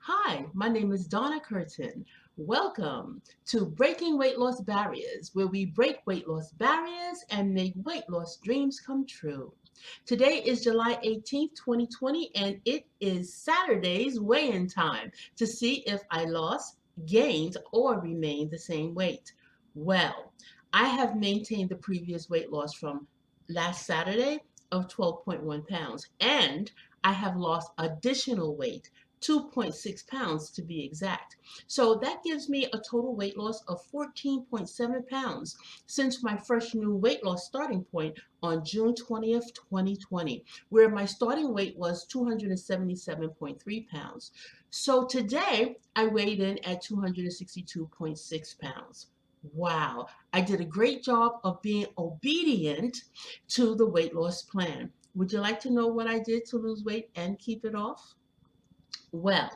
Hi, my name is Donna Curtin. Welcome to Breaking Weight Loss Barriers, where we break weight loss barriers and make weight loss dreams come true. Today is July 18th, 2020, and it is Saturday's weigh-in time to see if I lost, gained, or remained the same weight. Well, I have maintained the previous weight loss from last Saturday of 12.1 pounds, and I have lost additional weight 2.6 pounds to be exact. So that gives me a total weight loss of 14.7 pounds since my fresh new weight loss starting point on June 20th, 2020, where my starting weight was 277.3 pounds. So today I weighed in at 262.6 pounds. Wow, I did a great job of being obedient to the weight loss plan. Would you like to know what I did to lose weight and keep it off? Well,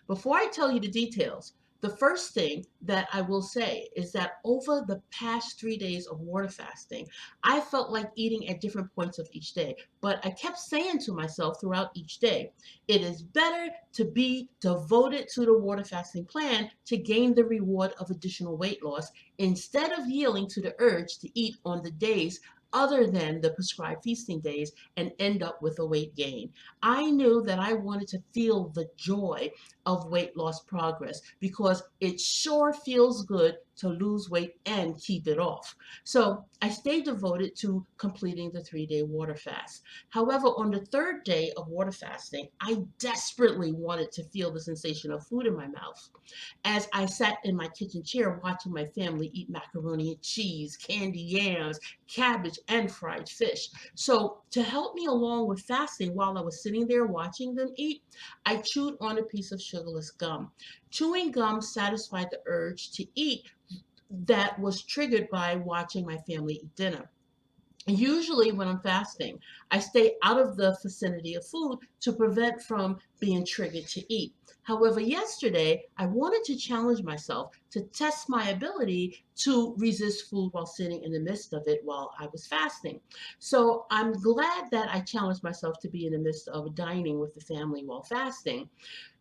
before I tell you the details, the first thing that I will say is that over the past 3 days of water fasting, I felt like eating at different points of each day. But I kept saying to myself throughout each day, it is better to be devoted to the water fasting plan to gain the reward of additional weight loss instead of yielding to the urge to eat on the days other than the prescribed feasting days and end up with a weight gain. I knew that I wanted to feel the joy of weight loss progress because it sure feels good to lose weight and keep it off. So I stayed devoted to completing the 3 day water fast. However, on the third day of water fasting, I desperately wanted to feel the sensation of food in my mouth as I sat in my kitchen chair watching my family eat macaroni and cheese, candy yams, cabbage, and fried fish. So, to help me along with fasting while I was sitting there watching them eat, I chewed on a piece of sugarless gum. Chewing gum satisfied the urge to eat that was triggered by watching my family eat dinner. Usually, when I'm fasting, I stay out of the vicinity of food to prevent from being triggered to eat. However, yesterday I wanted to challenge myself to test my ability to resist food while sitting in the midst of it while I was fasting. So I'm glad that I challenged myself to be in the midst of dining with the family while fasting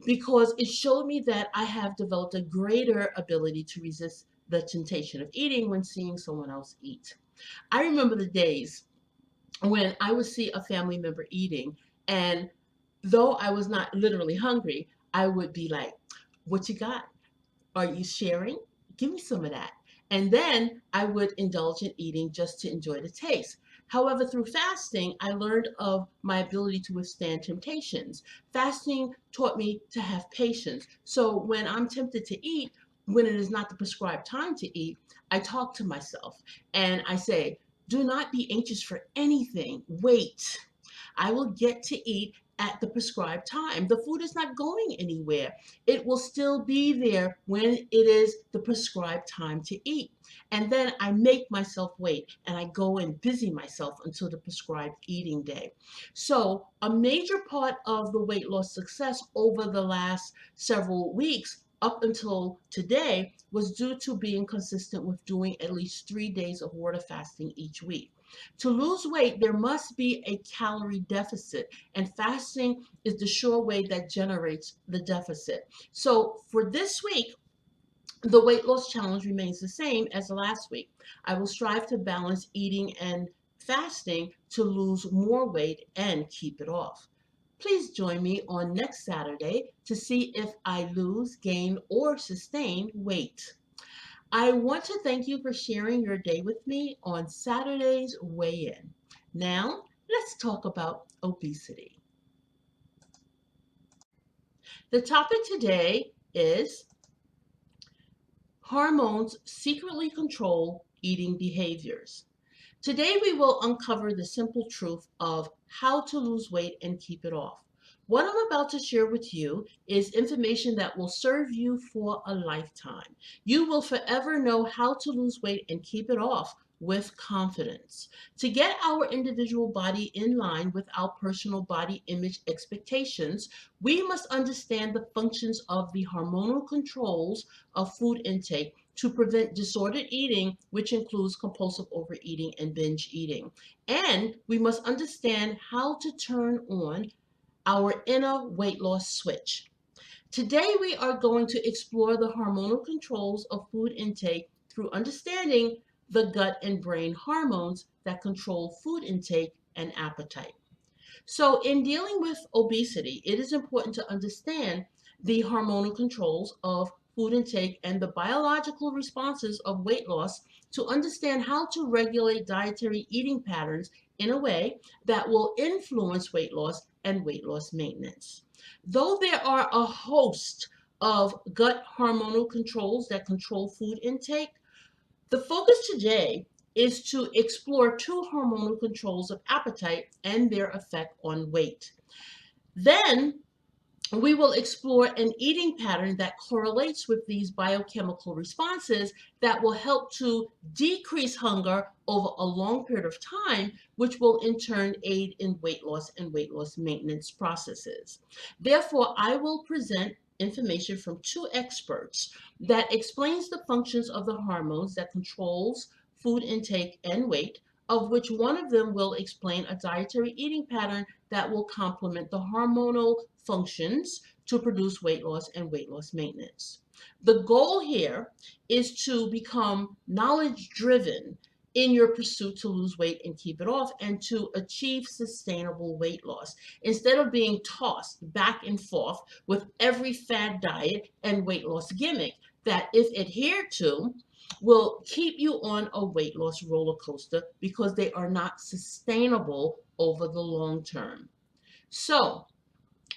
because it showed me that I have developed a greater ability to resist the temptation of eating when seeing someone else eat. I remember the days when I would see a family member eating, and though I was not literally hungry, I would be like, "What you got? Are you sharing? Give me some of that." And then I would indulge in eating just to enjoy the taste. However, through fasting, I learned of my ability to withstand temptations. Fasting taught me to have patience. So when I'm tempted to eat, when it is not the prescribed time to eat, I talk to myself and I say, do not be anxious for anything. Wait. I will get to eat at the prescribed time. The food is not going anywhere. It will still be there when it is the prescribed time to eat. And then I make myself wait and I go and busy myself until the prescribed eating day. So, a major part of the weight loss success over the last several weeks up until today was due to being consistent with doing at least 3 days of water fasting each week. To lose weight, there must be a calorie deficit, and fasting is the sure way that generates the deficit. So for this week, the weight loss challenge remains the same as last week. I will strive to balance eating and fasting to lose more weight and keep it off. Please join me on next Saturday to see if I lose, gain, or sustain weight. I want to thank you for sharing your day with me on Saturday's Weigh In. Now, let's talk about obesity. The topic today is hormones secretly control eating behaviors. Today, we will uncover the simple truth of how to lose weight and keep it off. What I'm about to share with you is information that will serve you for a lifetime. You will forever know how to lose weight and keep it off with confidence. To get our individual body in line with our personal body image expectations, we must understand the functions of the hormonal controls of food intake to prevent disordered eating, which includes compulsive overeating and binge eating. And we must understand how to turn on our inner weight loss switch. Today, we are going to explore the hormonal controls of food intake through understanding the gut and brain hormones that control food intake and appetite. So, in dealing with obesity, it is important to understand the hormonal controls of food intake and the biological responses of weight loss to understand how to regulate dietary eating patterns in a way that will influence weight loss and weight loss maintenance. Though there are a host of gut hormonal controls that control food intake, the focus today is to explore two hormonal controls of appetite and their effect on weight. Then we will explore an eating pattern that correlates with these biochemical responses that will help to decrease hunger over a long period of time, which will in turn aid in weight loss and weight loss maintenance processes. Therefore, I will present information from two experts that explains the functions of the hormones that controls food intake and weight, of which one of them will explain a dietary eating pattern that will complement the hormonal functions to produce weight loss and weight loss maintenance. The goal here is to become knowledge driven in your pursuit to lose weight and keep it off and to achieve sustainable weight loss instead of being tossed back and forth with every fad diet and weight loss gimmick that, if adhered to, will keep you on a weight loss roller coaster because they are not sustainable over the long term. So,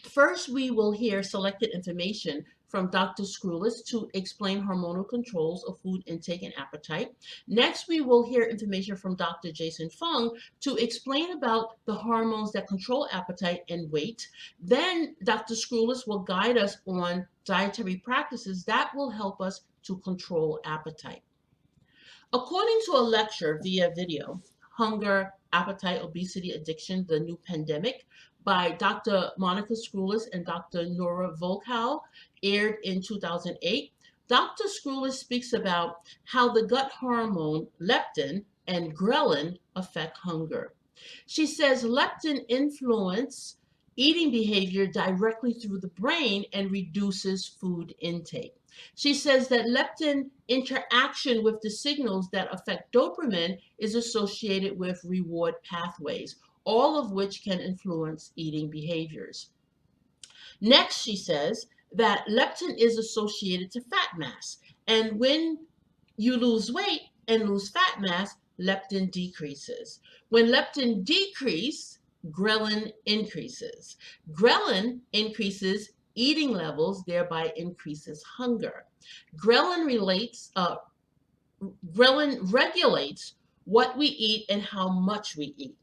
first, we will hear selected information from Dr. Screwless to explain hormonal controls of food intake and appetite. Next, we will hear information from Dr. Jason Fung to explain about the hormones that control appetite and weight. Then, Dr. Screwless will guide us on dietary practices that will help us to control appetite. According to a lecture via video, Hunger, Appetite, Obesity, Addiction, the New Pandemic, by Dr. Monica Screwless and Dr. Nora Volkow, aired in 2008, Dr. Screwless speaks about how the gut hormone leptin and ghrelin affect hunger. She says leptin influences eating behavior directly through the brain and reduces food intake. She says that leptin interaction with the signals that affect dopamine is associated with reward pathways, all of which can influence eating behaviors. Next, she says that leptin is associated to fat mass. And when you lose weight and lose fat mass, leptin decreases. When leptin decreases, ghrelin increases. Ghrelin increases eating levels, thereby increases hunger. Ghrelin ghrelin regulates what we eat and how much we eat.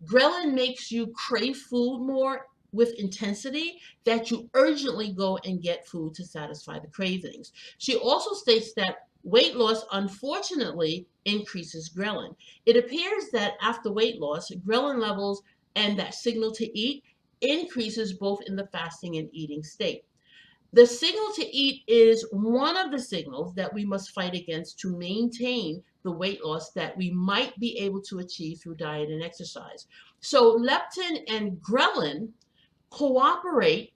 Ghrelin makes you crave food more with intensity, that you urgently go and get food to satisfy the cravings. She also states that weight loss unfortunately increases ghrelin. It appears that after weight loss, ghrelin levels and that signal to eat increases both in the fasting and eating state. The signal to eat is one of the signals that we must fight against to maintain the weight loss that we might be able to achieve through diet and exercise. So leptin and ghrelin cooperate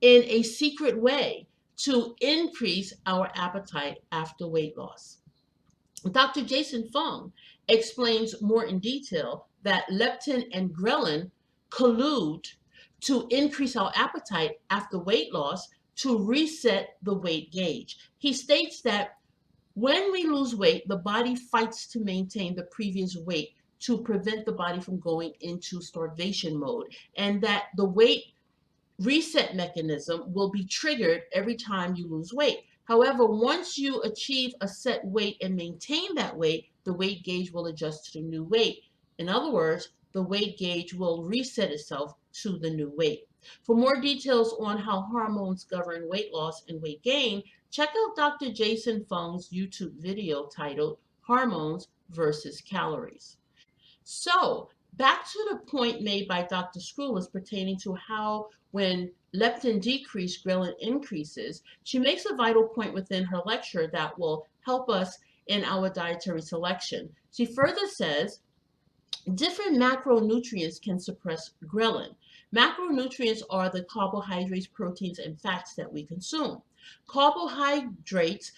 in a secret way to increase our appetite after weight loss. Dr. Jason Fung explains more in detail that leptin and ghrelin collude to increase our appetite after weight loss to reset the weight gauge. He states that when we lose weight, the body fights to maintain the previous weight to prevent the body from going into starvation mode, and that the weight reset mechanism will be triggered every time you lose weight. However, once you achieve a set weight and maintain that weight, the weight gauge will adjust to the new weight. In other words, the weight gauge will reset itself to the new weight. For more details on how hormones govern weight loss and weight gain, check out Dr. Jason Fung's YouTube video titled Hormones versus Calories. So, back to the point made by Dr. Screwless pertaining to how when leptin decreases, ghrelin increases. She makes a vital point within her lecture that will help us in our dietary selection. She further says different macronutrients can suppress ghrelin. Macronutrients are the carbohydrates, proteins, and fats that we consume. Carbohydrates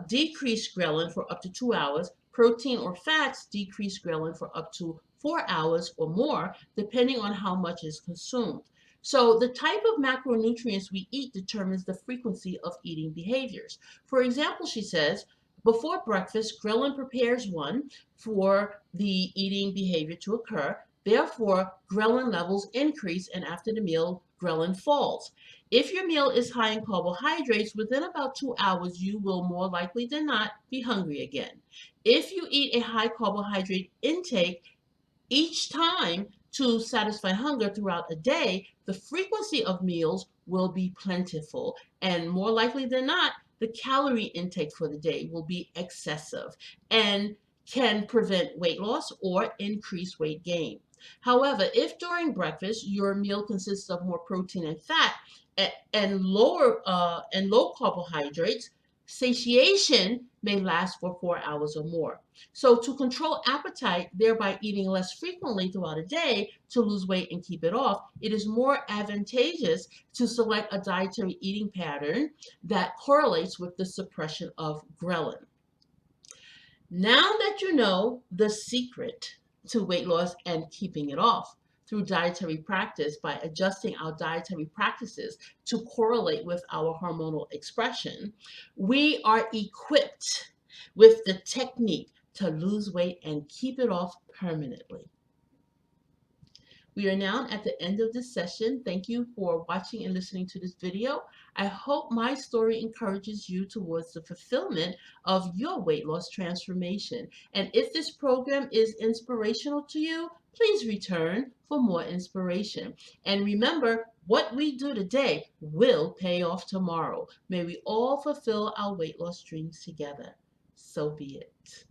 decrease ghrelin for up to 2 hours. Protein or fats decrease ghrelin for up to 4 hours or more, depending on how much is consumed. So, the type of macronutrients we eat determines the frequency of eating behaviors. For example, she says, before breakfast, ghrelin prepares one for the eating behavior to occur. Therefore, ghrelin levels increase, and after the meal, ghrelin falls. If your meal is high in carbohydrates, within about 2 hours, you will more likely than not be hungry again. If you eat a high carbohydrate intake each time to satisfy hunger throughout a day, the frequency of meals will be plentiful, and more likely than not, the calorie intake for the day will be excessive and can prevent weight loss or increase weight gain. However, if during breakfast your meal consists of more protein and fat and low carbohydrates, satiation may last for 4 hours or more. So, to control appetite, thereby eating less frequently throughout a day to lose weight and keep it off, it is more advantageous to select a dietary eating pattern that correlates with the suppression of ghrelin. Now that you know the secret to weight loss and keeping it off through dietary practice by adjusting our dietary practices to correlate with our hormonal expression, we are equipped with the technique to lose weight and keep it off permanently. We are now at the end of this session. Thank you for watching and listening to this video. I hope my story encourages you towards the fulfillment of your weight loss transformation. And if this program is inspirational to you, please return for more inspiration. And remember, what we do today will pay off tomorrow. May we all fulfill our weight loss dreams together. So be it.